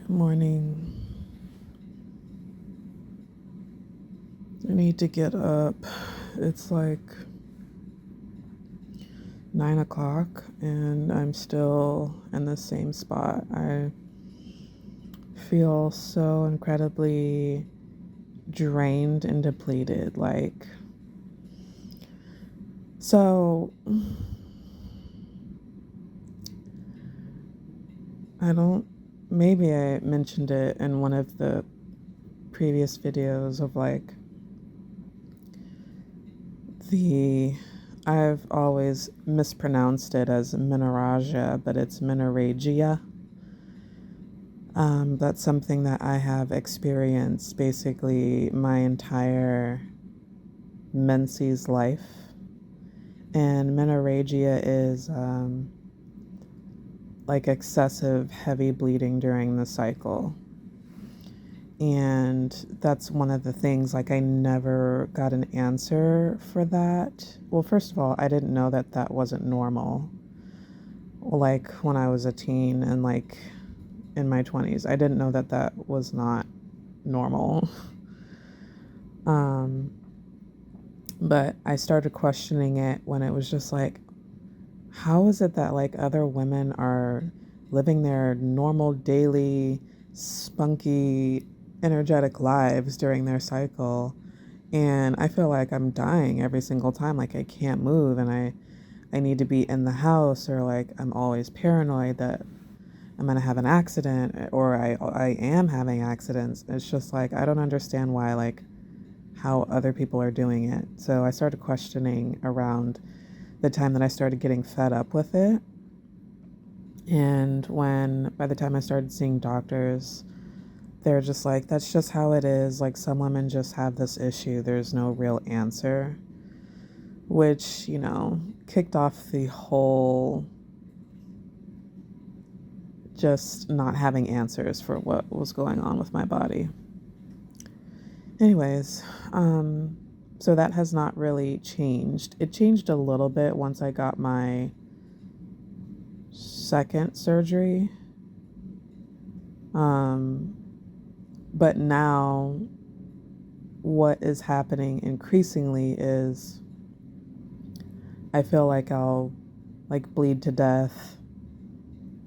Morning. I need to get up. It's like 9 o'clock and I'm still in the same spot. I feel so incredibly drained and depleted. So I don't, maybe I mentioned it in one of the previous videos of the I've always mispronounced it as menorrhagia, but it's menorrhagia. That's something that I have experienced basically my entire menses life. And menorrhagia is like excessive heavy bleeding during the cycle. And that's one of the things, like, I never got an answer for that. Well, first of all, I didn't know that that wasn't normal. Like, when I was a teen and, like, in my 20s, I didn't know that that was not normal. Um, but I started questioning it when it was just like, how is it that, like, other women are living their normal, daily, spunky, energetic lives during their cycle? And I feel like I'm dying every single time. Like, I can't move and I need to be in the house, or like I'm always paranoid that I'm gonna have an accident, or I am having accidents. It's just like I don't understand why, like, how other people are doing it. So I started questioning around the time that I started getting fed up with it. And when by the time I started seeing doctors, they're just like, that's just how it is. Like, some women just have this issue. There's no real answer, which, kicked off the whole just not having answers for what was going on with my body. Anyways, so that has not really changed. It changed a little bit once I got my second surgery. Um, but now what is happening increasingly is I feel like I'll like bleed to death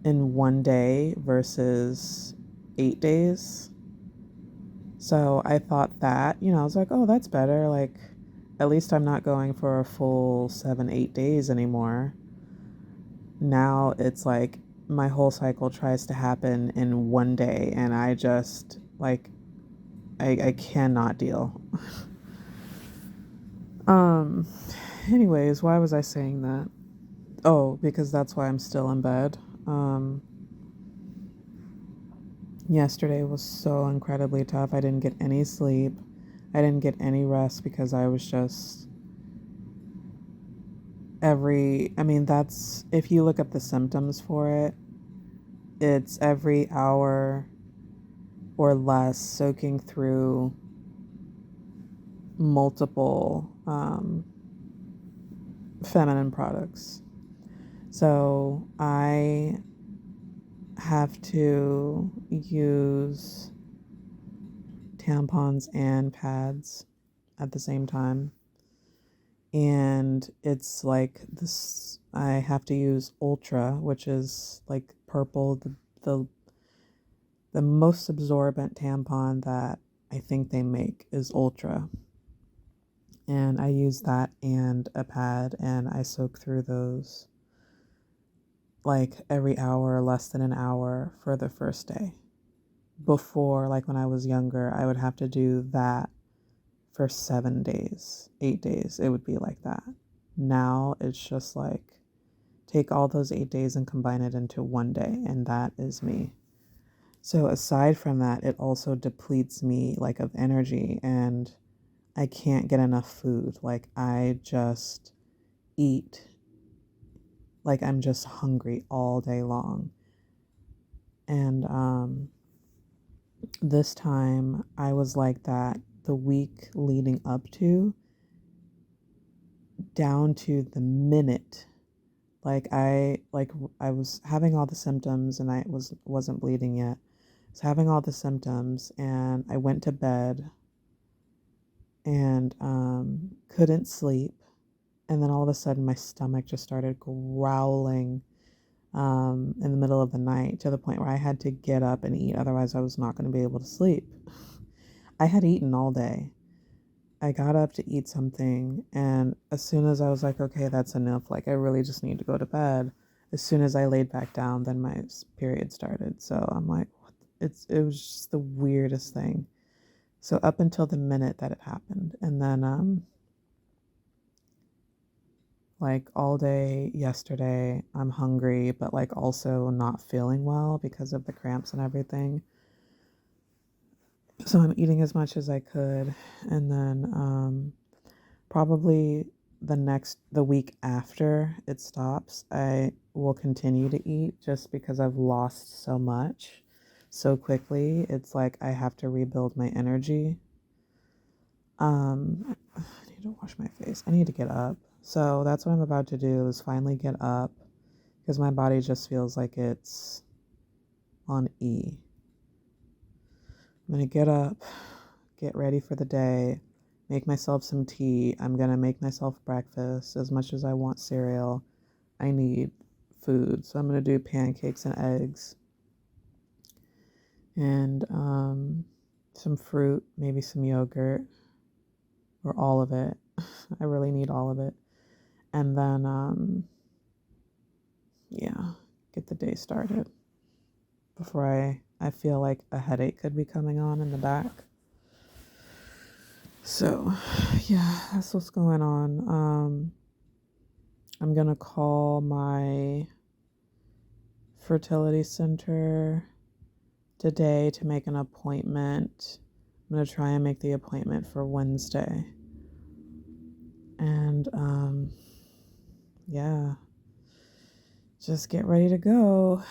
in one day versus 8 days. So I thought that, I was like, oh, that's better. Like, at least I'm not going for a full 7, 8 days anymore. Now it's like my whole cycle tries to happen in one day, and I just, like, I cannot deal. Um, Anyways, why was I saying that? Oh, because that's why I'm still in bed. Yesterday was so incredibly tough. I didn't get any sleep. I didn't get any rest because I was just I mean, that's, if you look up the symptoms for it, it's every hour or less soaking through multiple feminine products. So I have to use tampons and pads at the same time. And it's like this, I have to use Ultra, which is like purple, the the most absorbent tampon that I think they make is Ultra. And I use that and a pad, and I soak through those like every hour, less than an hour for the first day. Before, like when I was younger, I would have to do that for 7 days, 8 days. It would be like that. Now it's just like take all those 8 days and combine it into one day, and that is me. So aside from that, it also depletes me like of energy, and I can't get enough food. Like, I just eat like I'm just hungry all day long. And this time I was like that the week leading up to, down to the minute. Like I was having all the symptoms and I wasn't bleeding yet. was having all the symptoms, and I went to bed and couldn't sleep. And then all of a sudden, my stomach just started growling in the middle of the night to the point where I had to get up and eat. Otherwise, I was not going to be able to sleep. I had eaten all day. I got up to eat something, and as soon as I was like, okay, that's enough, like I really just need to go to bed. As soon as I laid back down, then my period started. So I'm like, what? It was just the weirdest thing. So up until the minute that it happened, and then like all day yesterday, I'm hungry, but like also not feeling well because of the cramps and everything. So I'm eating as much as I could, and then probably the week after it stops, I will continue to eat just because I've lost so much so quickly. It's like I have to rebuild my energy. I need to wash my face. I need to get up. So that's what I'm about to do, is finally get up because my body just feels like it's on E. I'm going to get up, get ready for the day, make myself some tea. I'm going to make myself breakfast. As much as I want cereal, I need food. So I'm going to do pancakes and eggs and some fruit, maybe some yogurt, or all of it. I really need all of it. And then, yeah, get the day started before I feel like a headache could be coming on in the back. So, yeah, that's what's going on. I'm going to call my fertility center today to make an appointment. I'm going to try and make the appointment for Wednesday. And, yeah, just get ready to go.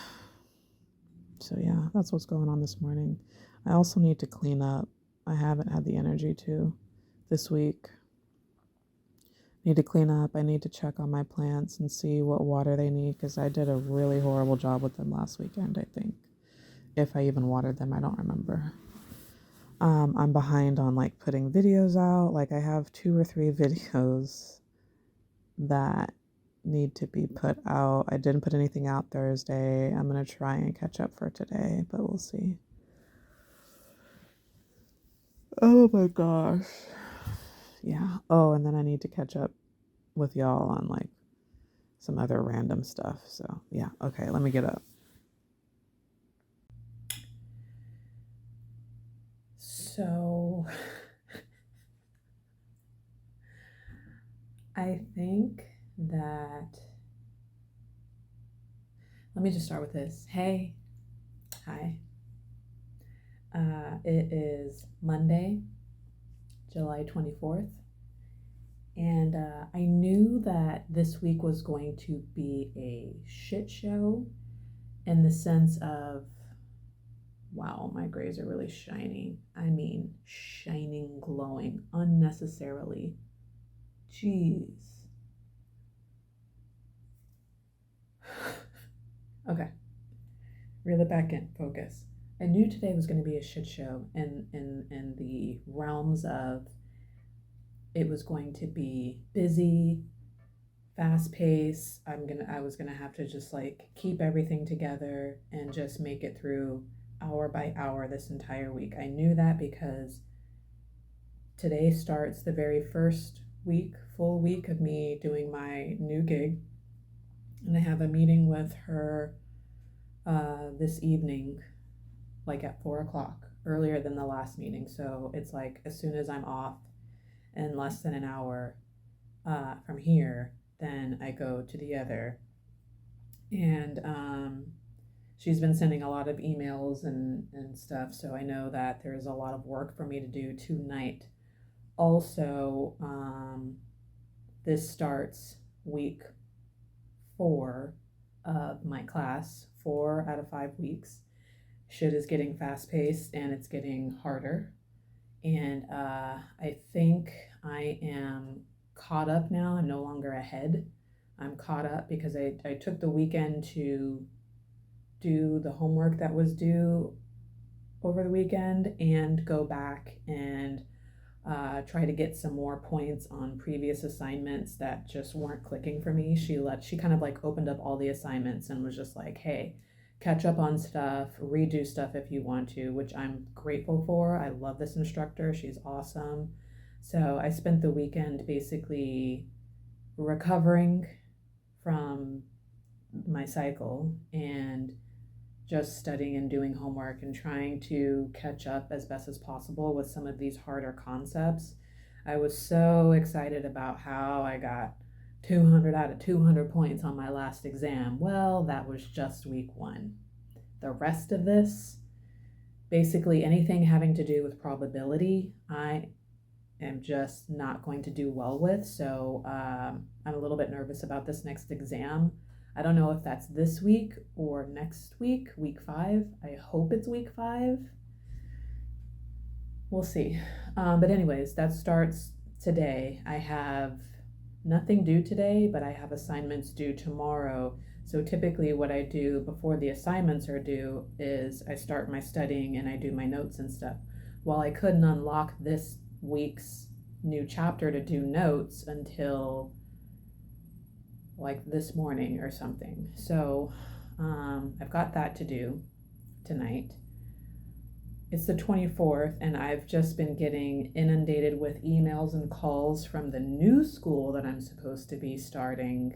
So, yeah, that's what's going on this morning. I also need to clean up. I haven't had the energy to this week. Need to clean up. I need to check on my plants and see what water they need because I did a really horrible job with them last weekend, I think. If I even watered them, I don't remember. I'm behind on like putting videos out. Like I have 2 or 3 videos that need to be put out. I didn't put anything out Thursday. I'm going to try and catch up for today, but we'll see. Oh my gosh. Yeah. Oh, and then I need to catch up with y'all on like some other random stuff. So, yeah. Okay, let me get up. So, I think that, let me just start with this. Hey, hi. It is Monday, July 24th. And I knew that this week was going to be a shit show in the sense of, wow, my grays are really shiny. I mean, shining, glowing, unnecessarily. Jeez. Okay, reel it back in, focus. I knew today was going to be a shit show in the realms of it was going to be busy, fast paced. I was gonna have to just like keep everything together and just make it through hour by hour this entire week. I knew that because today starts the very first full week of me doing my new gig, and I have a meeting with her this evening, like at 4 o'clock, earlier than the last meeting. So it's like as soon as I'm off in less than an hour from here, then I go to the other. And she's been sending a lot of emails and stuff. So I know that there's a lot of work for me to do tonight. Also, this starts week 4 of my class, 4 out of 5 weeks. Shit is getting fast paced and it's getting harder. And I think I am caught up now. I'm no longer ahead. I'm caught up because I took the weekend to do the homework that was due over the weekend and go back and try to get some more points on previous assignments that just weren't clicking for me. She kind of like opened up all the assignments and was just like, hey, catch up on stuff, redo stuff if you want to, which I'm grateful for. I love this instructor. She's awesome. So I spent the weekend basically recovering from my cycle and just studying and doing homework and trying to catch up as best as possible with some of these harder concepts. I was so excited about how I got 200 out of 200 points on my last exam. Well, that was just week one. The rest of this, basically anything having to do with probability, I am just not going to do well with. So I'm a little bit nervous about this next exam. I don't know if that's this week or next week, week 5. I hope it's week 5. We'll see. But anyways, that starts today. I have nothing due today, but I have assignments due tomorrow. So typically what I do before the assignments are due is I start my studying and I do my notes and stuff. While I couldn't unlock this week's new chapter to do notes until like this morning or something. So I've got that to do tonight. It's the 24th, and I've just been getting inundated with emails and calls from the new school that I'm supposed to be starting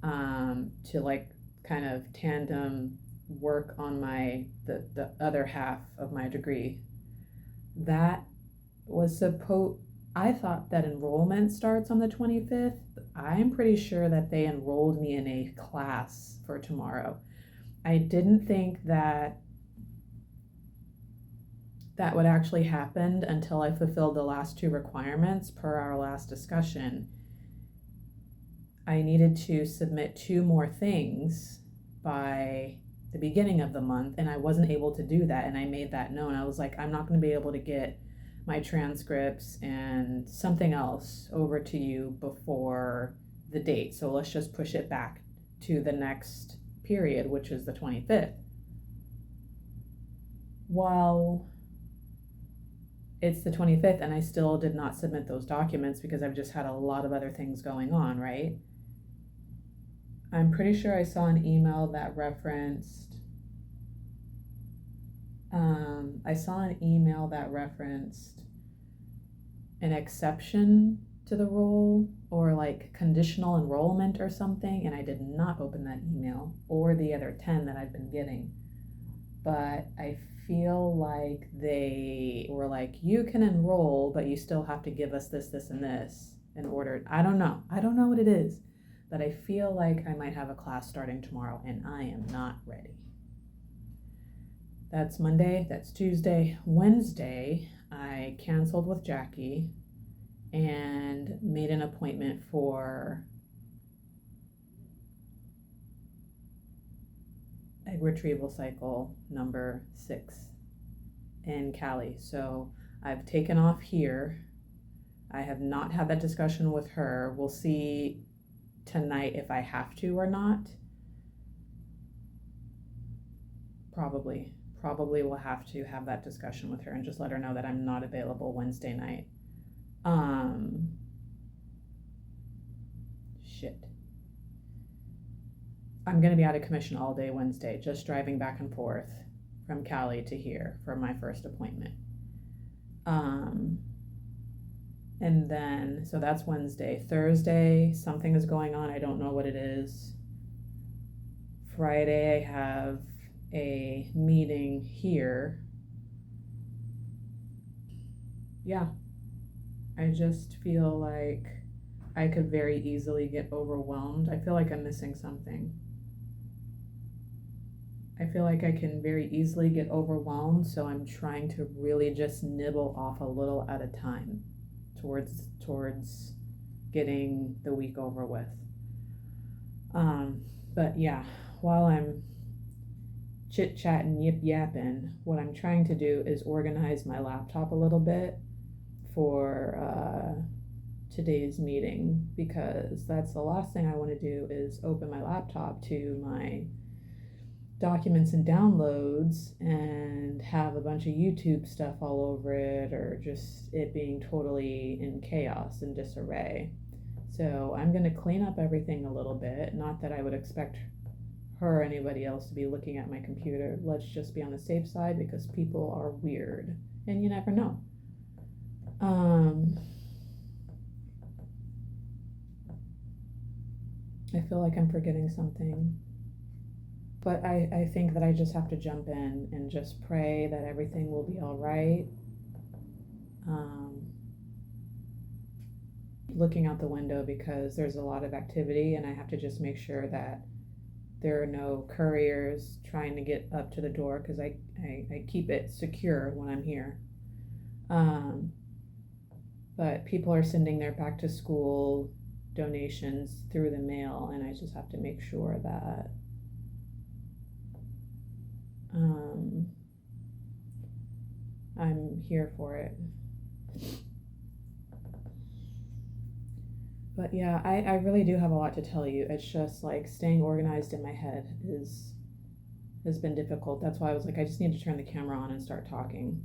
to like kind of tandem work on the other half of my degree. That was I thought that enrollment starts on the 25th. I'm pretty sure that they enrolled me in a class for tomorrow. I didn't think that would actually happen until I fulfilled the last 2 requirements per our last discussion. I needed to submit 2 more things by the beginning of the month, and I wasn't able to do that, and I made that known. I was like, I'm not going to be able to get my transcripts and something else over to you before the date. So let's just push it back to the next period, which is the 25th. Well, it's the 25th and I still did not submit those documents because I've just had a lot of other things going on, right? I'm pretty sure I saw an email that referenced an exception to the rule or like conditional enrollment or something, and I did not open that email or the other 10 that I've been getting. But I feel like they were like, you can enroll, but you still have to give us this, this, and this in order. I don't know what it is, but I feel like I might have a class starting tomorrow and I am not ready. That's Monday, that's Tuesday. Wednesday, I canceled with Jackie and made an appointment for egg retrieval cycle number 6 in Cali. So I've taken off here. I have not had that discussion with her. We'll see tonight if I have to or not. Probably will have to have that discussion with her and just let her know that I'm not available Wednesday night. Shit. I'm going to be out of commission all day Wednesday, just driving back and forth from Cali to here for my first appointment. And then, so that's Wednesday. Thursday, something is going on. I don't know what it is. Friday, I have a meeting here. Yeah, I just feel like I could very easily get overwhelmed. I feel like I'm missing something. I feel like I can very easily get overwhelmed, so I'm trying to really just nibble off a little at a time towards getting the week over with. But yeah, while I'm chit-chatting, yip-yapping, what I'm trying to do is organize my laptop a little bit for today's meeting, because that's the last thing I want to do is open my laptop to my documents and downloads and have a bunch of YouTube stuff all over it, or just it being totally in chaos and disarray. So I'm going to clean up everything a little bit. Not that I would expect her or anybody else to be looking at my computer. Let's just be on the safe side, because people are weird and you never know. I feel like I'm forgetting something. But I think that I just have to jump in and just pray that everything will be all right. Looking out the window because there's a lot of activity, and I have to just make sure that there are no couriers trying to get up to the door, because I keep it secure when I'm here. But people are sending their back to school donations through the mail, and I just have to make sure that I'm here for it. But yeah, I really do have a lot to tell you. It's just like staying organized in my head has been difficult. That's why I was like, I just need to turn the camera on and start talking.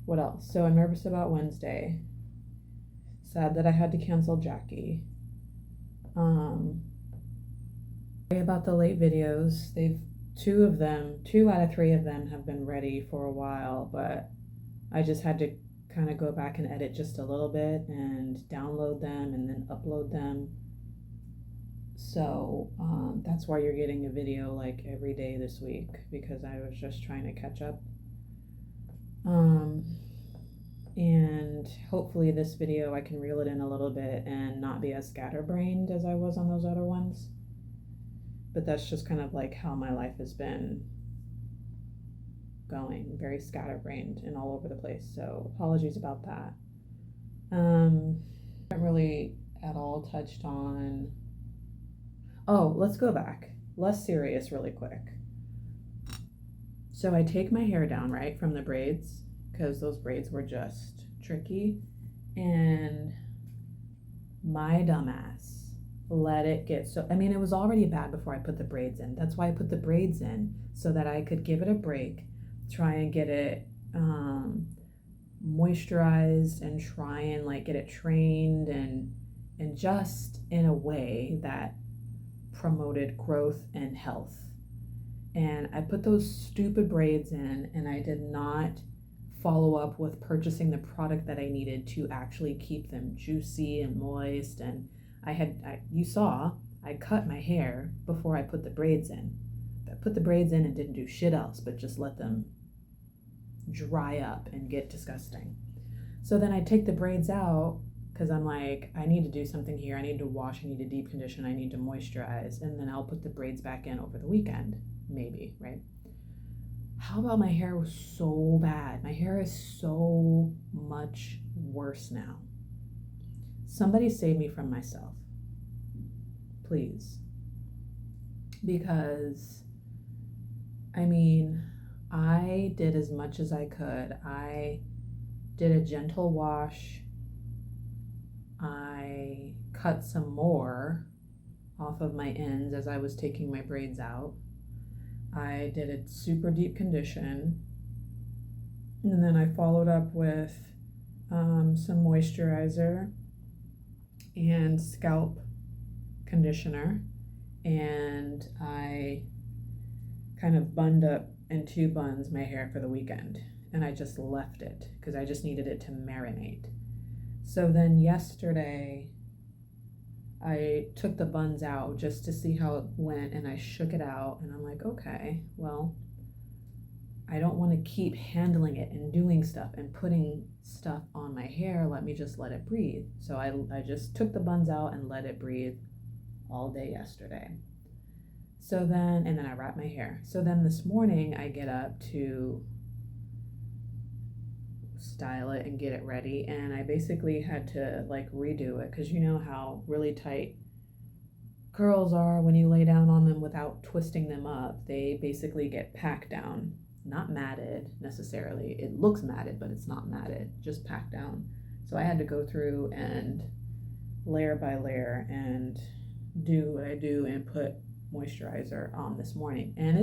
What else? So I'm nervous about Wednesday. Sad that I had to cancel Jackie. About the late videos. Two out of three of them have been ready for a while, but I just had to kind of go back and edit just a little bit and download them and then upload them. So that's why you're getting a video like every day this week, because I was just trying to catch up. And hopefully this video I can reel it in a little bit and not be as scatterbrained as I was on those other ones. But that's just kind of like how my life has been going, very scatterbrained and all over the place. So apologies about that. I haven't really at all touched on. Oh, let's go back. Less serious really quick. So I take my hair down, right, from the braids, because those braids were just tricky, and my dumbass let it get so, I mean, it was already bad before I put the braids in. That's why I put the braids in, so that I could give it a break, try and get it moisturized, and try and like get it trained and just in a way that promoted growth and health. And I put those stupid braids in, and I did not follow up with purchasing the product that I needed to actually keep them juicy and moist. And you saw I cut my hair before I put the braids in. I put the braids in and didn't do shit else but just let them dry up and get disgusting. So then I take the braids out, because I'm like, I need to do something here. I need to wash, I need to deep condition, I need to moisturize, and then I'll put the braids back in over the weekend, maybe, right? How about my hair was so bad? My hair is so much worse now. Somebody save me from myself, please. Because, I mean, I did as much as I could. I did a gentle wash. I cut some more off of my ends as I was taking my braids out. I did a super deep condition, and then I followed up with some moisturizer and scalp conditioner, and I kind of bunned up in 2 buns my hair for the weekend, and I just left it because I just needed it to marinate. So then yesterday I took the buns out just to see how it went, and I shook it out, and I'm like, okay, well, I don't want to keep handling it and doing stuff and putting stuff on my hair. Let me just let it breathe. So I just took the buns out and let it breathe all day yesterday. So then, and then I wrapped my hair. So then this morning I get up to style it and get it ready, and I basically had to like redo it, because you know how really tight curls are when you lay down on them without twisting them up. They basically get packed down, not matted necessarily. It looks matted, but it's not matted, just packed down. So I had to go through and layer by layer and do what I do and put moisturizer on this morning, and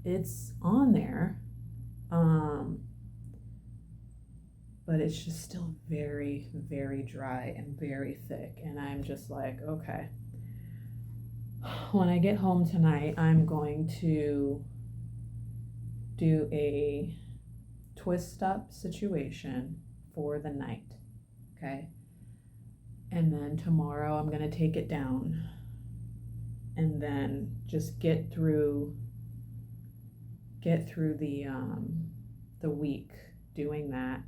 it's on there, um, but it's just still very, very dry and very thick. And I'm just like, okay, when I get home tonight, I'm going to do a twist up situation for the night, okay? And then tomorrow I'm going to take it down and then just get through the week doing that.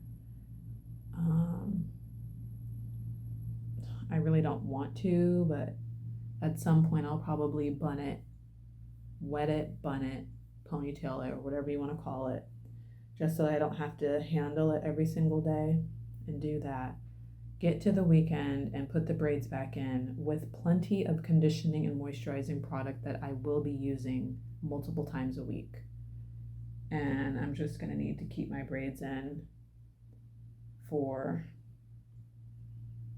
I really don't want to, but at some point I'll probably bun it, wet it, bun it, ponytail it, or whatever you want to call it, just so I don't have to handle it every single day, and do that. Get to the weekend and put the braids back in with plenty of conditioning and moisturizing product that I will be using multiple times a week. And I'm just going to need to keep my braids in for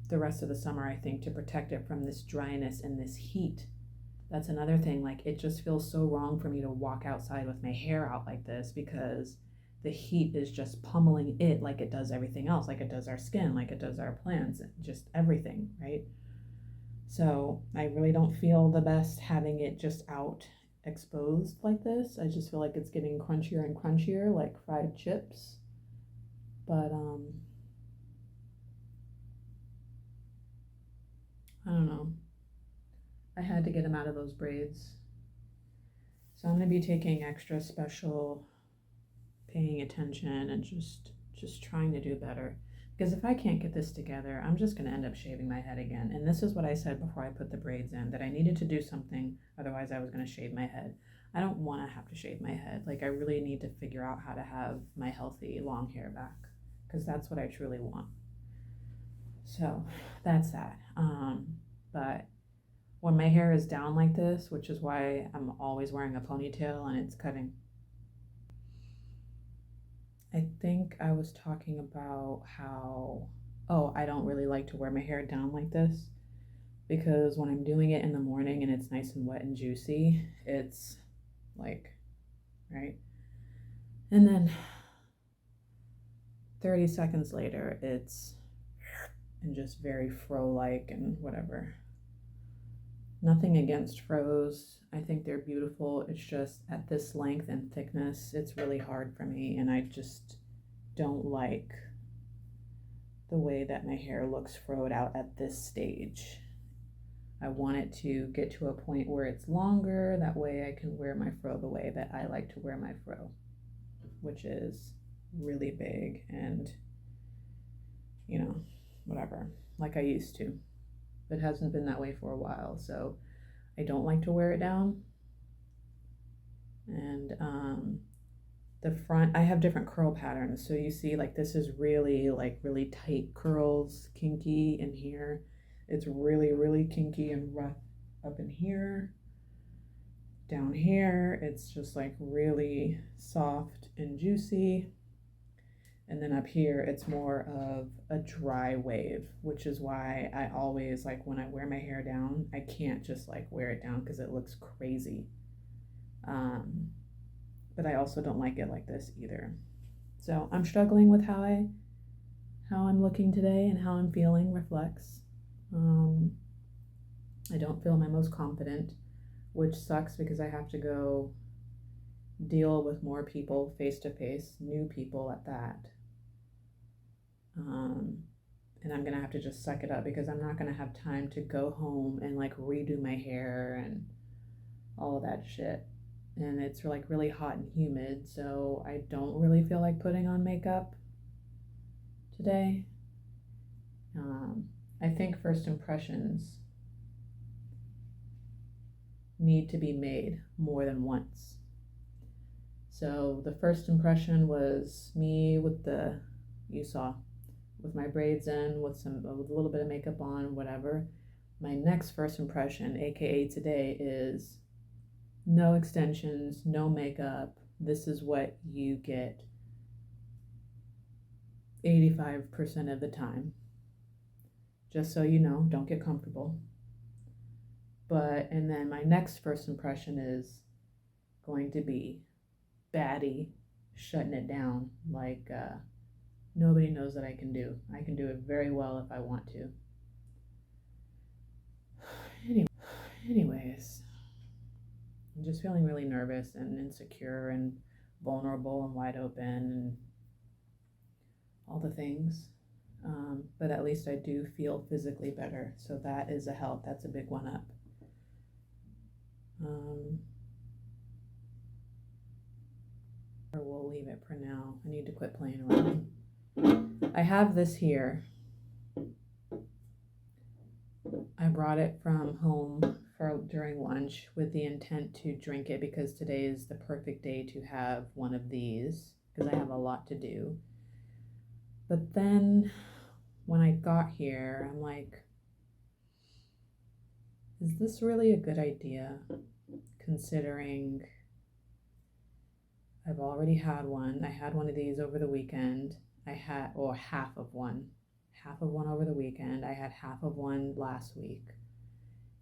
the rest of the summer, I think, to protect it from this dryness and this heat. That's another thing. Like, it just feels so wrong for me to walk outside with my hair out like this, because the heat is just pummeling it like it does everything else, like it does our skin, like it does our plants, just everything, right? So I really don't feel the best having it just out exposed like this. I just feel like it's getting crunchier and crunchier, like fried chips. But I don't know. I had to get him out of those braids. So I'm going to be taking extra special paying attention and just trying to do better. Because if I can't get this together, I'm just going to end up shaving my head again. And this is what I said before I put the braids in, that I needed to do something, otherwise I was going to shave my head. I don't want to have to shave my head. Like, I really need to figure out how to have my healthy long hair back, because that's what I truly want. So that's that. But when my hair is down like this, which is why I'm always wearing a ponytail and it's cutting. I think I was talking about how, I don't really like to wear my hair down like this, because when I'm doing it in the morning and it's nice and wet and juicy, it's like, right? And then 30 seconds later, it's and just very fro-like and whatever. Nothing against fros. I think they're beautiful. It's just at this length and thickness, it's really hard for me, and I just don't like the way that my hair looks froed out at this stage. I want it to get to a point where it's longer. That way I can wear my fro the way that I like to wear my fro, which is really big and, whatever, like I used to. It hasn't been that way for a while, so I don't like to wear it down. And the front, I have different curl patterns. So you see, like, this is really tight curls, kinky in here. It's really, really kinky and rough up in here. Down here, it's just like really soft and juicy. And then up here, it's more of a dry wave, which is why I always, like, when I wear my hair down, I can't just like wear it down because it looks crazy. But I also don't like it like this either. So I'm struggling with how I'm looking today, and how I'm feeling reflects. I don't feel my most confident, which sucks because I have to go deal with more people face to face, new people at that. And I'm gonna have to just suck it up, because I'm not gonna have time to go home and like redo my hair and all of that shit. And it's like really hot and humid, so I don't really feel like putting on makeup today. I think first impressions need to be made more than once. So the first impression was me with you saw, with my braids in, with a little bit of makeup on, whatever. My next first impression, aka today, is no extensions, no makeup. This is what you get 85% of the time. Just so you know, don't get comfortable. And then my next first impression is going to be baddie, shutting it down like nobody knows that I can do. I can do it very well if I want to. Anyways, I'm just feeling really nervous and insecure and vulnerable and wide open and all the things. But at least I do feel physically better. So that is a help. That's a big one up. Or we'll leave it for now. I need to quit playing around. I have this here. I brought it from home during lunch with the intent to drink it because today is the perfect day to have one of these because I have a lot to do. But then when I got here, I'm like, is this really a good idea considering I've already had one. I had one of these over the weekend. Half of one over the weekend. I had half of one last week.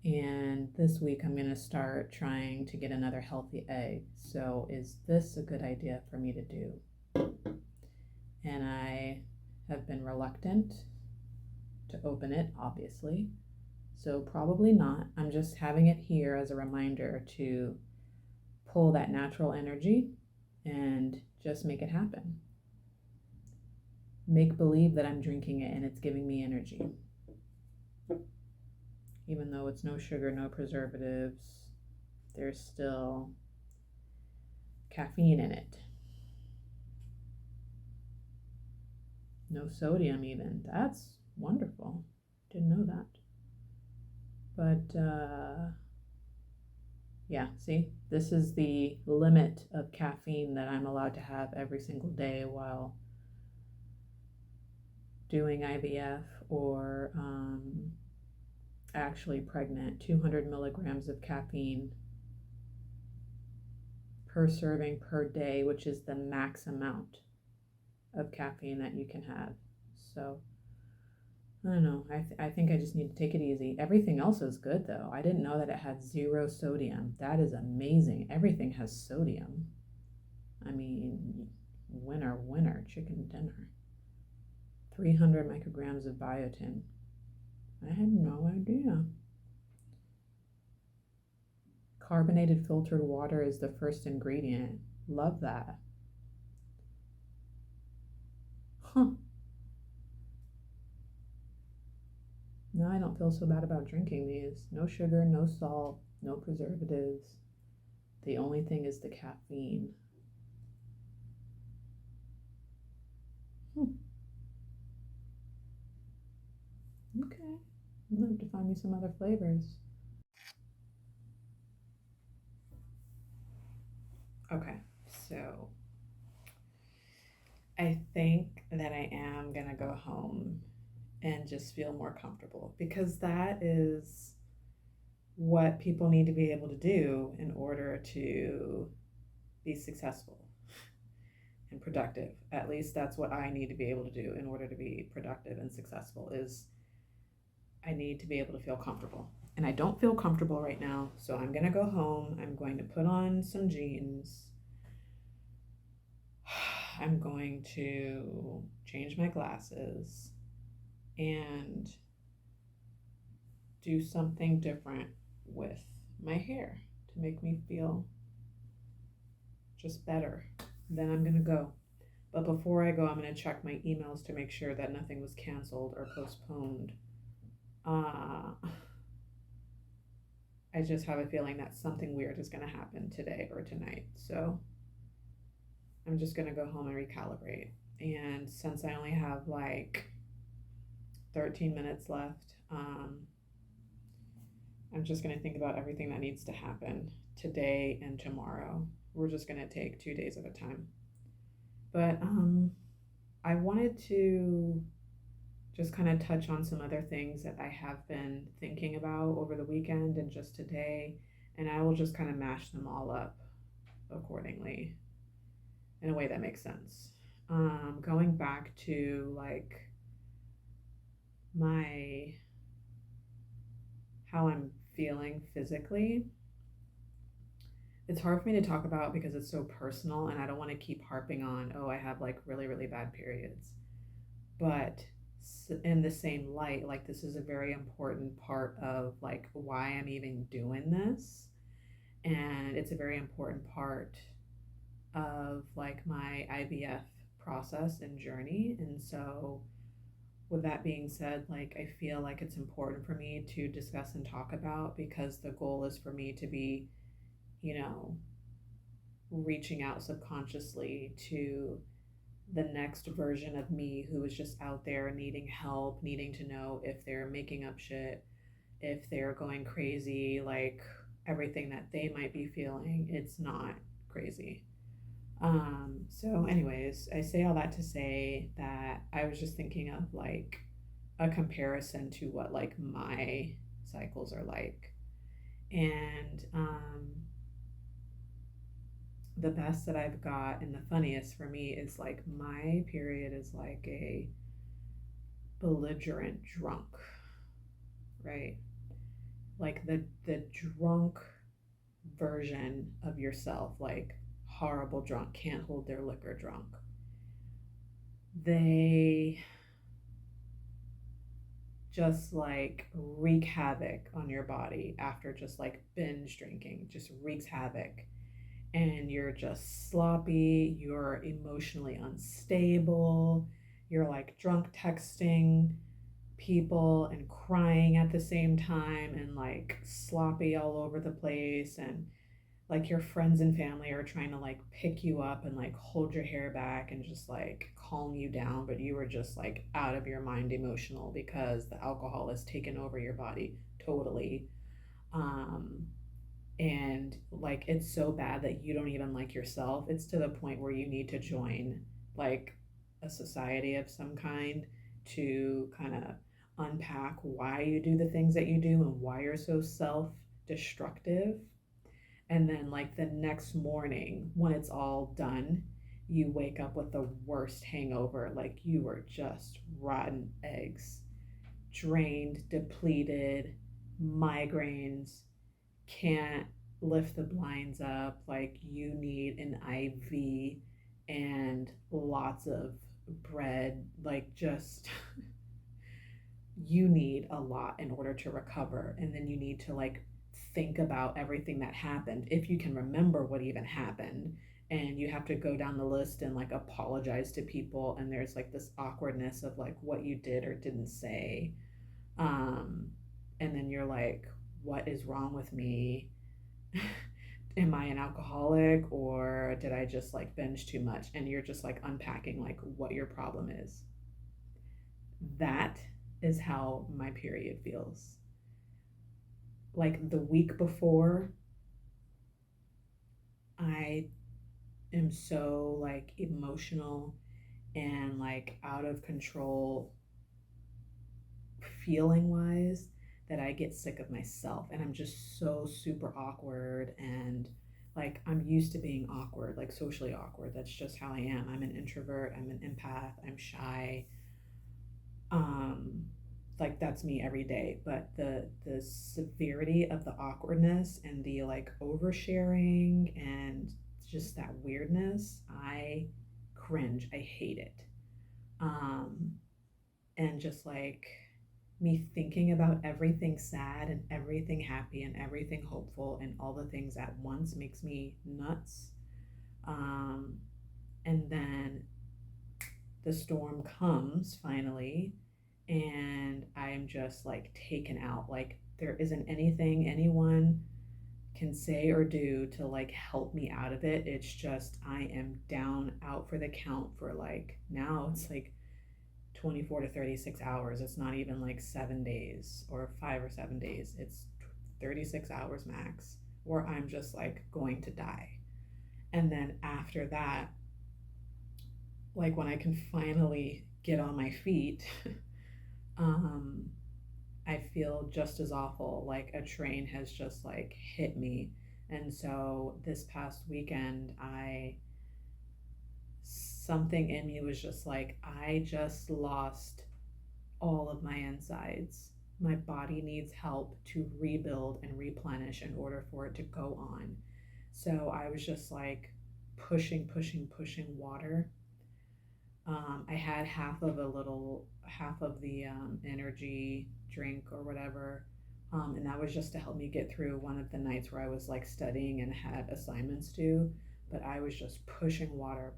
And this week I'm going to start trying to get another healthy egg. So is this a good idea for me to do? And I have been reluctant to open it, obviously. So probably not. I'm just having it here as a reminder to pull that natural energy and just make it happen. Make believe that I'm drinking it and it's giving me energy. Even though it's no sugar, no preservatives, there's still caffeine in it. No sodium even. That's wonderful. Didn't know that. But yeah, see, this is the limit of caffeine that I'm allowed to have every single day while doing IVF or actually pregnant. 200 milligrams of caffeine per serving per day, which is the max amount of caffeine that you can have. So I don't know. I think I just need to take it easy. Everything else is good though. I didn't know that it had 0 sodium. That is amazing. Everything has sodium. I mean, winner, chicken dinner. 300 micrograms of biotin. I had no idea. Carbonated filtered water is the first ingredient. Love that. Huh. Now I don't feel so bad about drinking these. No sugar, no salt, no preservatives. The only thing is the caffeine. Okay. I'm gonna have to find me some other flavors. Okay, so I think that I am gonna go home and just feel more comfortable because that is what people need to be able to do in order to be successful and productive. At least that's what I need to be able to do in order to be productive and successful is I need to be able to feel comfortable. And I don't feel comfortable right now, so I'm going to go home. I'm going to put on some jeans. I'm going to change my glasses and do something different with my hair to make me feel just better. Then I'm going to go. But before I go, I'm going to check my emails to make sure that nothing was canceled or postponed. I just have a feeling that something weird is going to happen today or tonight. So I'm just going to go home and recalibrate. And since I only have like 13 minutes left, I'm just going to think about everything that needs to happen today and tomorrow. We're just going to take 2 days at a time. But I wanted to just kind of touch on some other things that I have been thinking about over the weekend and just today, and I will just kind of mash them all up accordingly in a way that makes sense. Going back to like how I'm feeling physically, it's hard for me to talk about because it's so personal and I don't want to keep harping on, oh, I have like really, really bad periods. But in the same light, like this is a very important part of like why I'm even doing this. And it's a very important part of like my IVF process and journey. And so, with that being said, like I feel like it's important for me to discuss and talk about because the goal is for me to be, you know, reaching out subconsciously to the next version of me who is just out there needing help, needing to know if they're making up shit, if they're going crazy, like everything that they might be feeling, it's not crazy. So anyways, I say all that to say that I was just thinking of like a comparison to what like my cycles are like. And the best that I've got and the funniest for me is like my period is like a belligerent drunk, right? Like the drunk version of yourself, like horrible drunk, can't hold their liquor drunk. They just like wreak havoc on your body after just like binge drinking, just wreaks havoc. And you're just sloppy, you're emotionally unstable, you're like drunk texting people and crying at the same time and like sloppy all over the place, and like your friends and family are trying to like pick you up and like hold your hair back and just like calm you down, but you were just like out of your mind emotional because the alcohol has taken over your body totally. um and like it's so bad that you don't even like yourself. It's to the point where you need to join like a society of some kind to kind of unpack why you do the things that you do and why you're so self destructive. And then like the next morning when it's all done, you wake up with the worst hangover, like you were just rotten eggs, drained, depleted, migraines, can't lift the blinds up, like you need an IV and lots of bread, like just you need a lot in order to recover. And then you need to like think about everything that happened, if you can remember what even happened. And you have to go down the list and like apologize to people. And there's like this awkwardness of like what you did or didn't say. Um, and then you're like, what is wrong with me? Am I an alcoholic or did I just like binge too much? And you're just like unpacking like what your problem is. That is how my period feels. Like the week before, I am so like emotional and like out of control feeling wise that I get sick of myself and I'm just so super awkward. And like I'm used to being awkward, like socially awkward. That's just how I am. I'm an introvert, I'm an empath, I'm shy. um like that's me every day, but the severity of the awkwardness and the like oversharing and just that weirdness, I cringe, I hate it. um and just like me thinking about everything sad and everything happy and everything hopeful and all the things at once makes me nuts. um and then the storm comes finally, and I'm just like taken out. Like there isn't anything anyone can say or do to like help me out of it. It's just I am down out for the count for like now it's like 24 to 36 hours. It's not even like 7 days or 5 or 7 days. It's 36 hours max where I'm just like going to die. And then after that, like when I can finally get on my feet, um, I feel just as awful. Like a train has just like hit me. And so this past weekend, something in me was just like, I just lost all of my insides. my body needs help to rebuild and replenish in order for it to go on. So I was just like pushing water. I had half of the energy drink or whatever. And that was just to help me get through one of the nights where I was like studying and had assignments due. But I was just pushing water,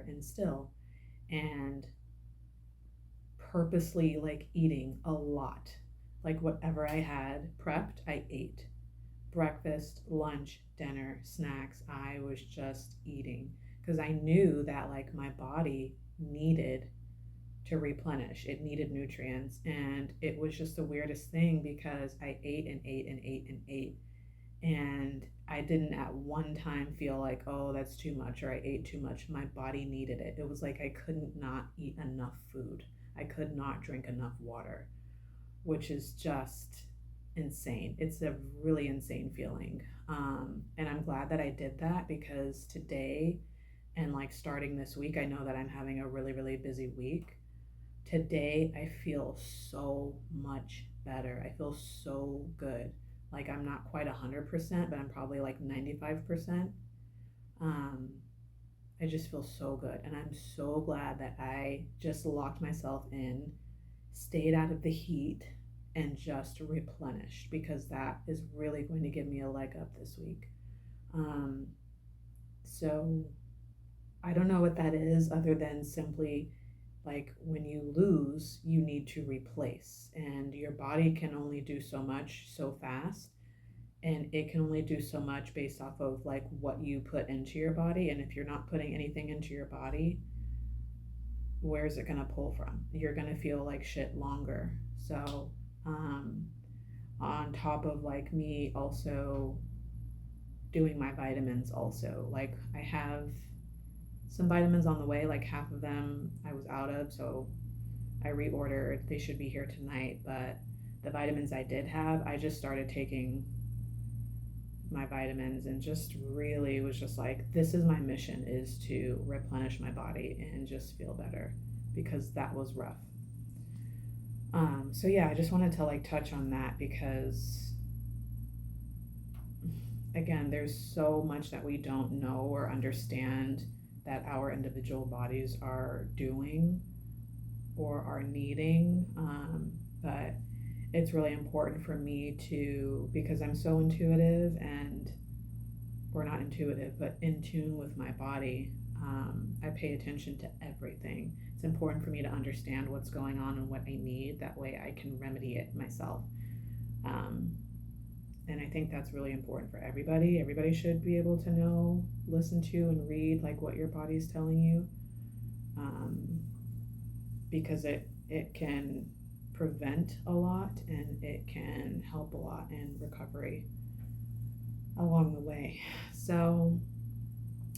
and still, and purposely like eating a lot. Like whatever I had prepped, I ate. Breakfast, lunch, dinner, snacks. I was just eating because I knew that like my body needed to replenish. It needed nutrients. And it was just the weirdest thing because I ate and ate and ate and ate. And I didn't at one time feel like, oh, that's too much or I ate too much. My body needed it. It was like I couldn't not eat enough food. I could not drink enough water, which is just insane. It's a really insane feeling. And I'm glad that I did that because today and like starting this week, I know that I'm having a really, really busy week. Today, I feel so much better. I feel so good. Like I'm not quite 100%, but I'm probably like 95%. Um, I just feel so good. And I'm so glad that I just locked myself in, stayed out of the heat, and just replenished because that is really going to give me a leg up this week. Um, so I don't know what that is other than simply like when you lose, you need to replace, and your body can only do so much so fast, and it can only do so much based off of like what you put into your body. And if you're not putting anything into your body, where's it going to pull from? You're going to feel like shit longer. So, um, on top of like me also doing my vitamins, also, like I have some vitamins on the way, like half of them I was out of, so I reordered. They should be here tonight, but the vitamins I did have, I just started taking my vitamins and just really was just like, this is my mission, is to replenish my body and just feel better because that was rough. So yeah, I just wanted to like touch on that because again, there's so much that we don't know or understand that our individual bodies are doing or are needing. But it's really important for me to, because I'm so intuitive and, or not intuitive, but in tune with my body. I pay attention to everything. It's important for me to understand what's going on and what I need. That way I can remedy it myself. And I think that's really important for everybody. Everybody should be able to know, listen to, and read like what your body's telling you, because it can prevent a lot and it can help a lot in recovery along the way. So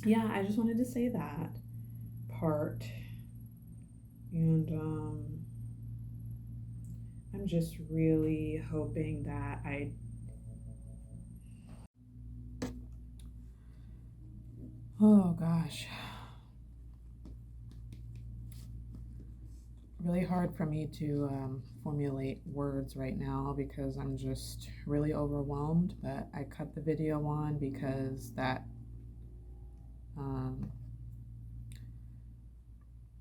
yeah, I just wanted to say that part. And I'm just really hoping that oh gosh, really hard for me to formulate words right now because I'm just really overwhelmed. But I cut the video on because that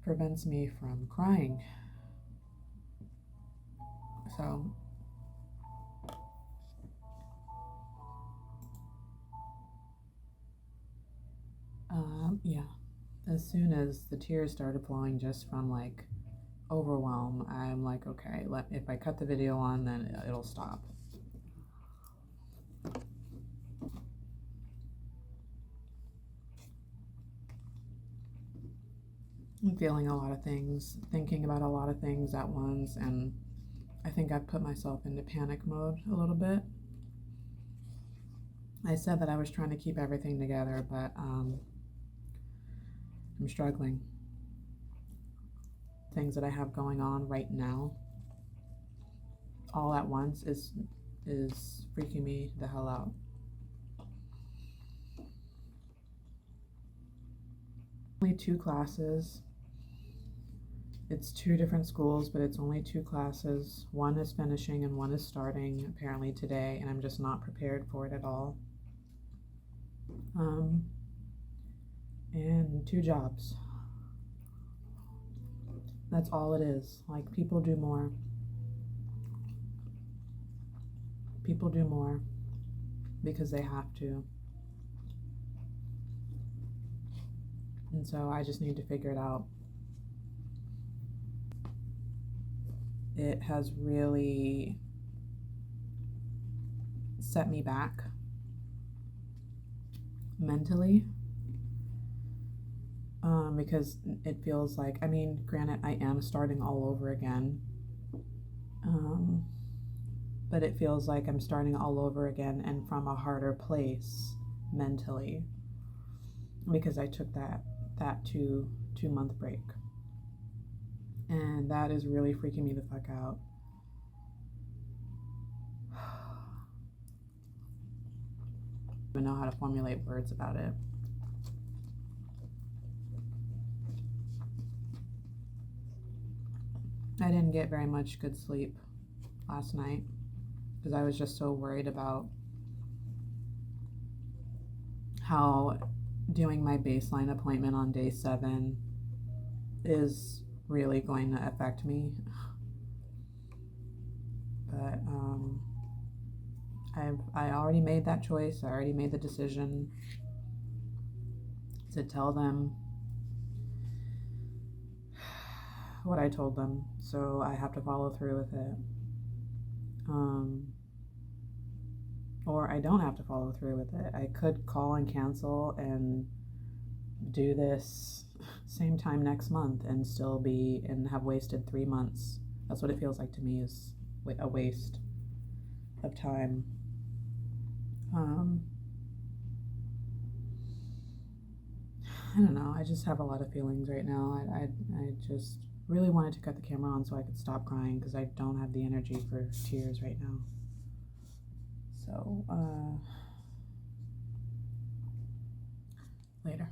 prevents me from crying. So yeah, as soon as the tears started flowing just from like overwhelm, I'm like, okay, if I cut the video on, then it'll stop. I'm feeling a lot of things, thinking about a lot of things at once, and I think I've put myself into panic mode a little bit. I said that I was trying to keep everything together, but I'm struggling. Things that I have going on right now, all at once, is freaking me the hell out. Only 2 classes. it's 2 different schools, but it's only 2 classes. One is finishing and one is starting apparently today, and I'm just not prepared for it at all. And 2 jobs. That's all it is. Like, people do more. People do more because they have to. And so I just need to figure it out. It has really set me back mentally, because it feels like, I mean, granted, I am starting all over again, but it feels like I'm starting all over again and from a harder place mentally, because I took that 2-month break, and that is really freaking me the fuck out. I don't even know how to formulate words about it. I didn't get very much good sleep last night because I was just so worried about how doing my baseline appointment on day 7 is really going to affect me. But I already made that choice. I already made the decision to tell them what I told them, so I have to follow through with it. Or I don't have to follow through with it. I could call and cancel and do this same time next month and still be and have wasted 3 months. That's what it feels like to me, is a waste of time. I don't know. I just have a lot of feelings right now. I just really wanted to cut the camera on so I could stop crying because I don't have the energy for tears right now. So, later.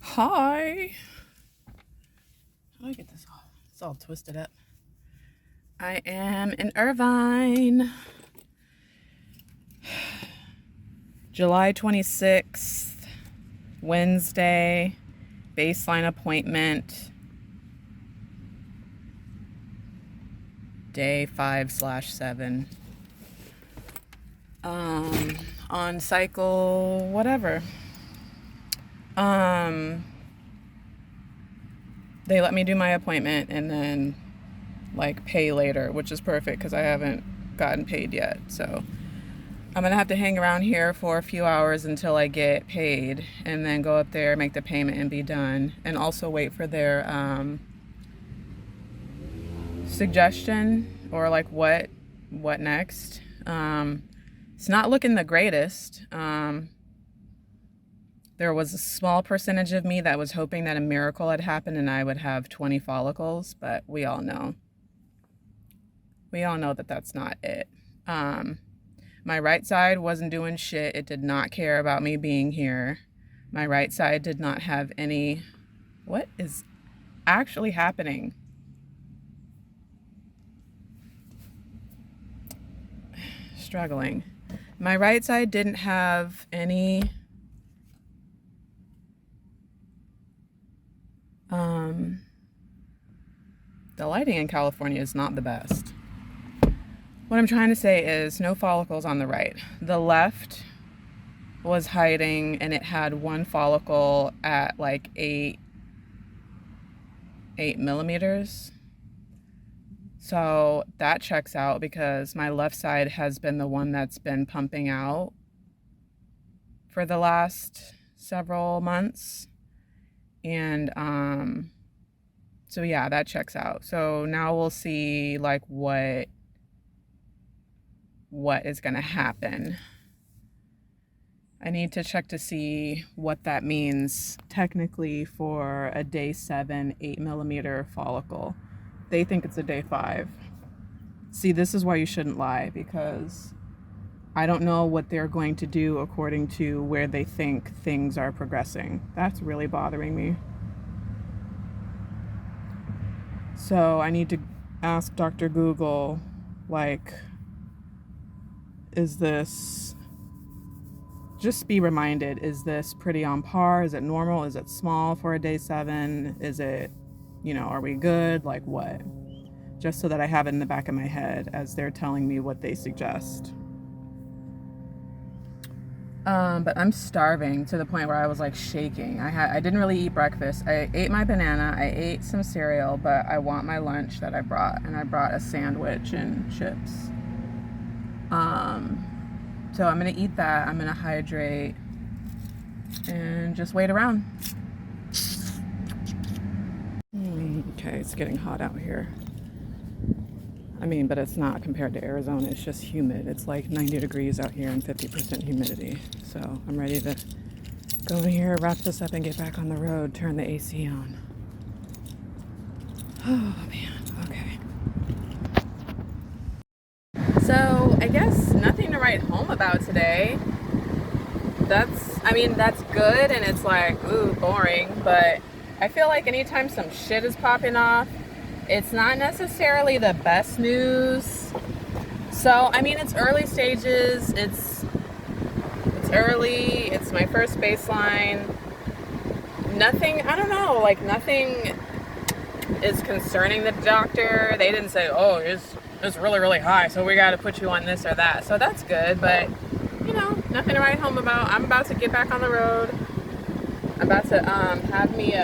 Hi. How do I get this off? It's all twisted up. I am in Irvine. July 26th, Wednesday, baseline appointment, day 5/7. on cycle whatever. They let me do my appointment and then like pay later, which is perfect because I haven't gotten paid yet. So I'm gonna have to hang around here for a few hours until I get paid, and then go up there, make the payment, and be done. And also wait for their suggestion, or like what next. It's not looking the greatest. There was a small percentage of me that was hoping that a miracle had happened and I would have 20 follicles, but we all know that that's not it. My right side wasn't doing shit. It did not care about me being here. My right side did not have any... What is actually happening? Struggling. My right side didn't have any... The lighting in California is not the best. What I'm trying to say is no follicles on the right. The left was hiding, and it had one follicle at like 8 millimeters. So that checks out because my left side has been the one that's been pumping out for the last several months. And so yeah, that checks out. So now we'll see like what is going to happen. I need to check to see what that means technically for a day 7 8 millimeter follicle. They think it's a day 5. See, this is why you shouldn't lie, because I don't know what they're going to do according to where they think things are progressing. That's really bothering me. So I need to ask Dr. Google, like, is this, just be reminded, is this pretty on par? Is it normal? Is it small for a day 7? Is it, are we good? Like what? Just so that I have it in the back of my head as they're telling me what they suggest. But I'm starving to the point where I was like shaking. I didn't really eat breakfast. I ate my banana, I ate some cereal, but I want my lunch that I brought, and I brought a sandwich and chips. So I'm gonna eat that, I'm gonna hydrate, and just wait around. Okay, it's getting hot out here. I mean, but it's not compared to Arizona. It's just humid. It's like 90 degrees out here and 50% humidity. So I'm ready to go in here, wrap this up, and get back on the road, turn the AC on. Oh, man. Okay. So I guess nothing to write home about today. That's good, and it's like, ooh, boring. But I feel like anytime some shit is popping off, it's not necessarily the best news. So, it's early stages. It's early. It's my first baseline. Nothing, I don't know, like nothing is concerning the doctor. They didn't say, oh, it's really, really high, so we got to put you on this or that. So that's good, but, nothing to write home about. I'm about to get back on the road. I'm about to have me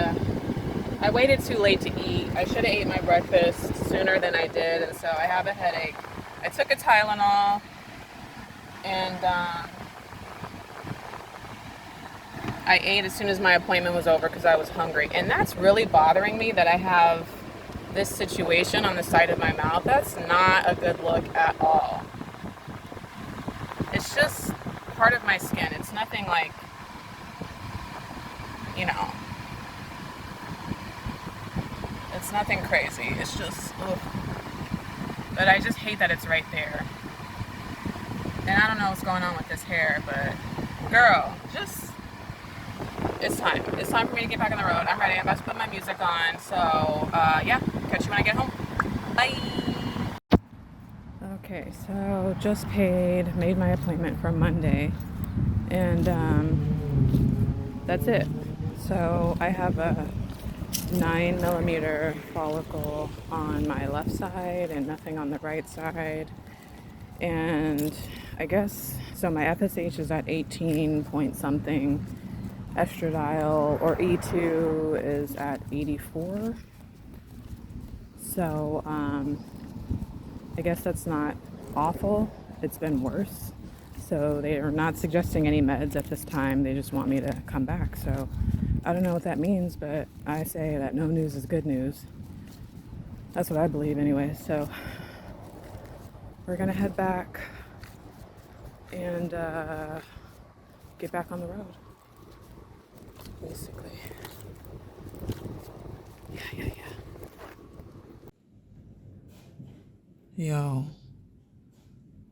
I waited too late to eat. I should have ate my breakfast sooner than I did, and so I have a headache. I took a Tylenol, and I ate as soon as my appointment was over because I was hungry. And that's really bothering me, that I have this situation on the side of my mouth. That's not a good look at all. It's just part of my skin. It's nothing like, it's nothing crazy. It's just, ugh. But I just hate that it's right there. And I don't know what's going on with this hair, but girl, it's time. It's time for me to get back on the road. I'm ready. I'm about to put my music on. So, yeah, catch you when I get home. Bye. Okay, so just made my appointment for Monday, and that's it. So I have a 9 millimeter follicle on my left side and nothing on the right side, and I guess So my FSH is at 18 point something. Estradiol or E2 is at 84. So I guess that's not awful. It's been worse. So they are not suggesting any meds at this time. They just want me to come back. So I don't know what that means, but I say that no news is good news. That's what I believe anyway. So we're going to head back and get back on the road, basically. Yeah. Yo,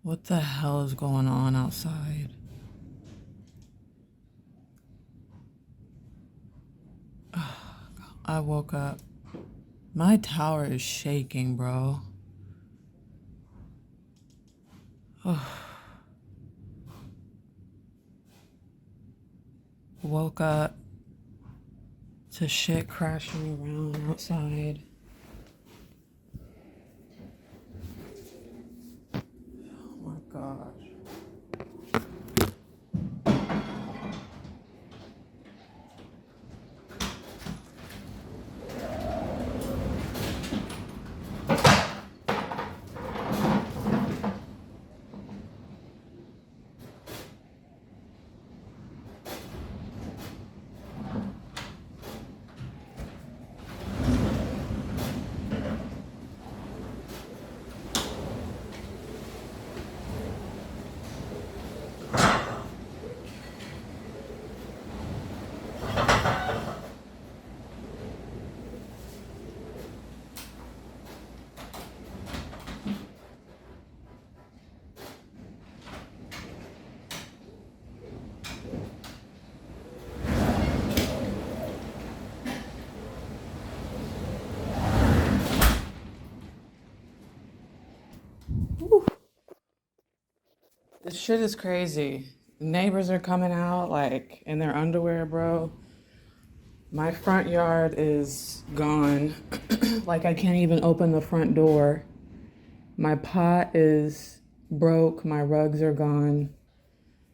what the hell is going on outside? I woke up. My tower is shaking, bro. Woke up to shit crashing around outside. Oh my gosh. Woo. This shit is crazy. Neighbors are coming out like in their underwear, bro. My front yard is gone. Like I can't even open the front door. My pot is broke. My rugs are gone.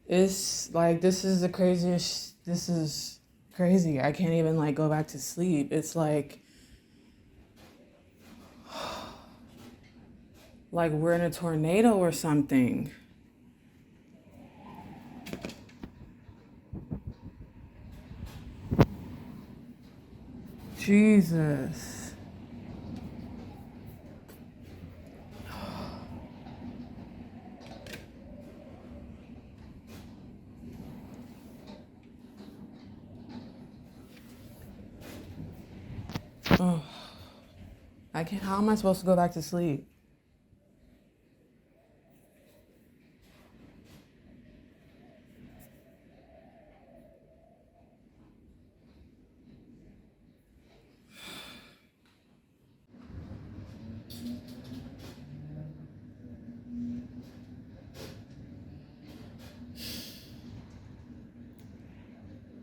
It's like this is the craziest. This is crazy. I can't even like go back to sleep. It's like we're in a tornado or something. Jesus. Oh, I can't. How am I supposed to go back to sleep?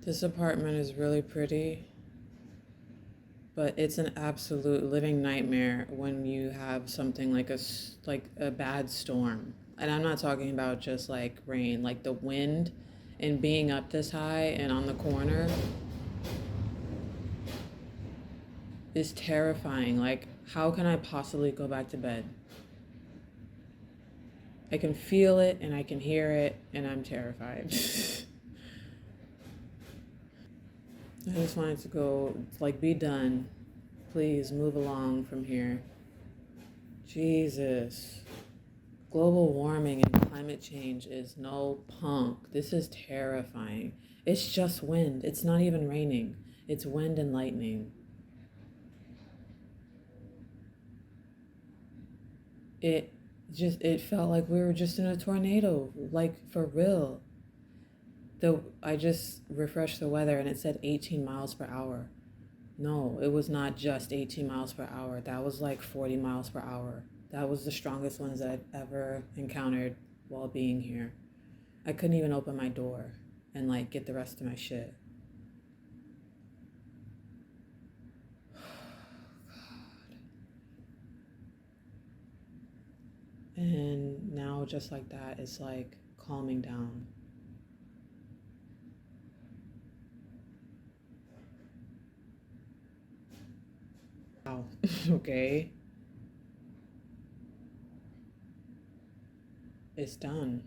This apartment is really pretty, but it's an absolute living nightmare when you have something like a bad storm. And I'm not talking about just like rain, like the wind and being up this high and on the corner is terrifying. Like, how can I possibly go back to bed? I can feel it and I can hear it and I'm terrified. I just wanted to go, like, be done. Please move along from here. Jesus. Global warming and climate change is no punk. This is terrifying. It's just wind. It's not even raining. It's wind and lightning. It felt like we were just in a tornado, like for real. I just refreshed the weather and it said 18 miles per hour. No, it was not just 18 miles per hour. That was like 40 miles per hour. That was the strongest ones that I've ever encountered while being here. I couldn't even open my door and like get the rest of my shit. And now just like that, it's like calming down. Wow. Okay. It's done.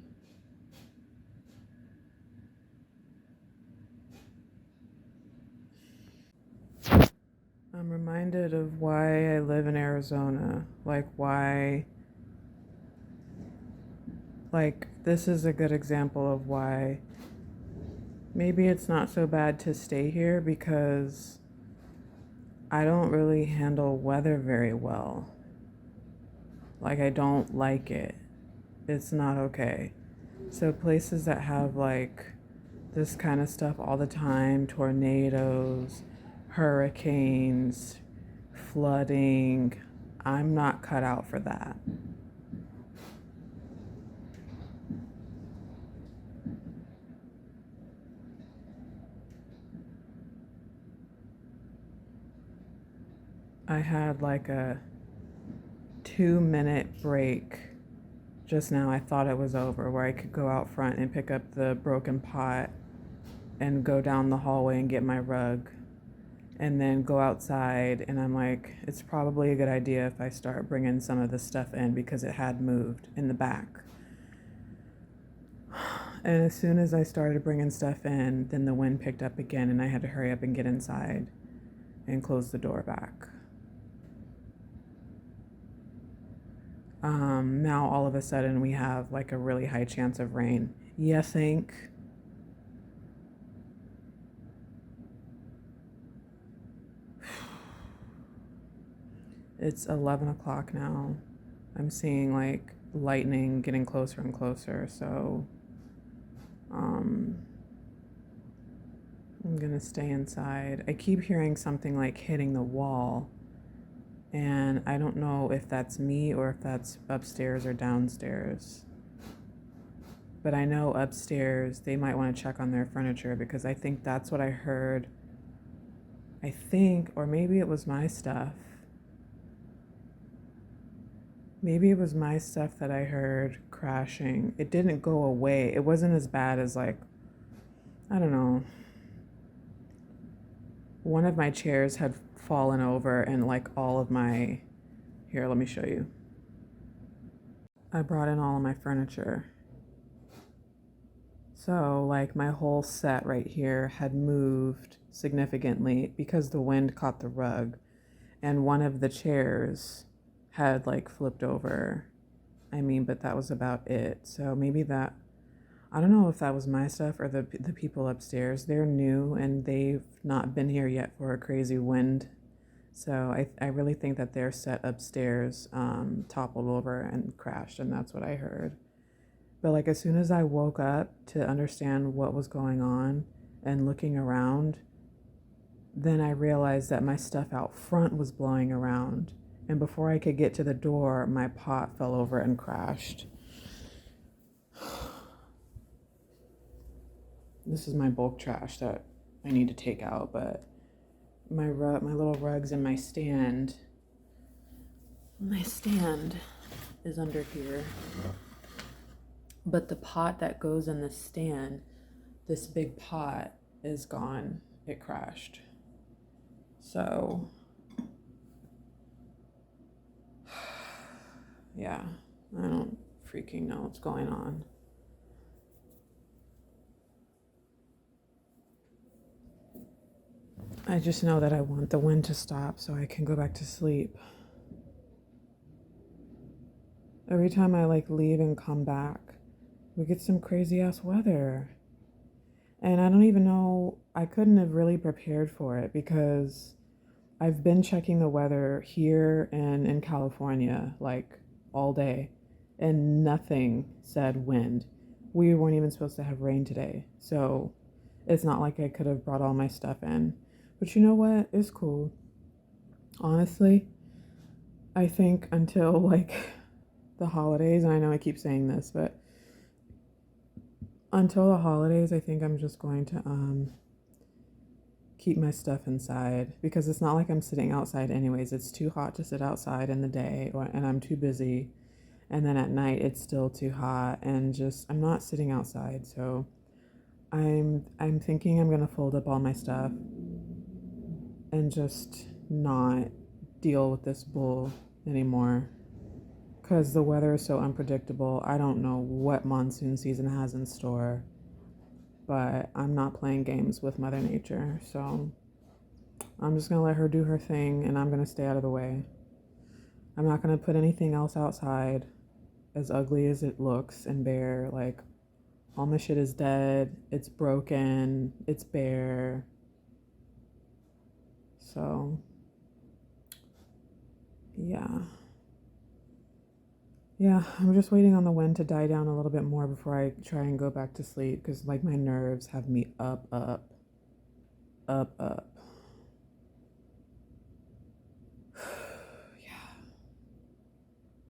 I'm reminded of why I live in Arizona. Like, why. Like, this is a good example of why maybe it's not so bad to stay here because I don't really handle weather very well. Like, I don't like it. It's not okay. So, places that have like this kind of stuff all the time, tornadoes, hurricanes, flooding, I'm not cut out for that. I had like a 2 minute break just now. I thought it was over where I could go out front and pick up the broken pot and go down the hallway and get my rug and then go outside. And I'm like, it's probably a good idea if I start bringing some of this stuff in because it had moved in the back. And as soon as I started bringing stuff in, then the wind picked up again and I had to hurry up and get inside and close the door back. Now all of a sudden we have like a really high chance of rain. You think? It's 11 o'clock now. I'm seeing like lightning getting closer and closer, so I'm gonna stay inside. I keep hearing something like hitting the wall, and I don't know if that's me or if that's upstairs or downstairs. But I know upstairs they might want to check on their furniture because I think that's what I heard. I think, or maybe it was my stuff. Maybe it was my stuff that I heard crashing. It didn't go away. It wasn't as bad as, like, I don't know. One of my chairs had fallen over and like all of my, here, let me show you. I brought in all of my furniture. So like my whole set right here had moved significantly because the wind caught the rug, and one of the chairs had like flipped over. I mean, but that was about it. So maybe that, I don't know if that was my stuff or the people upstairs. They're new and they've not been here yet for a crazy wind. So I really think that their set upstairs toppled over and crashed, and that's what I heard. But like as soon as I woke up to understand what was going on and looking around, then I realized that my stuff out front was blowing around. And before I could get to the door, my pot fell over and crashed. This is my bulk trash that I need to take out, but my little rugs and my stand is under here. But the pot that goes in the stand, this big pot, is gone. It crashed. So yeah, I don't freaking know what's going on. I just know that I want the wind to stop so I can go back to sleep. Every time I like leave and come back, we get some crazy ass weather. And I don't even know, I couldn't have really prepared for it because I've been checking the weather here and in California like all day, and nothing said wind. We weren't even supposed to have rain today. So it's not like I could have brought all my stuff in. But you know what? It's cool. Honestly, I think until like the holidays, and I know I keep saying this, but until the holidays, I think I'm just going to keep my stuff inside because it's not like I'm sitting outside anyways. It's too hot to sit outside in the day, and I'm too busy. And then at night it's still too hot, and just I'm not sitting outside. So I'm thinking I'm gonna fold up all my stuff and just not deal with this bull anymore, because the weather is so unpredictable. I don't know what monsoon season has in store, but I'm not playing games with Mother Nature. So I'm just gonna let her do her thing, and I'm gonna stay out of the way. I'm not gonna put anything else outside, as ugly as it looks and bare. Like, all my shit is dead, it's broken, it's bare. So yeah. Yeah, I'm just waiting on the wind to die down a little bit more before I try and go back to sleep, because like my nerves have me up, up, up, up.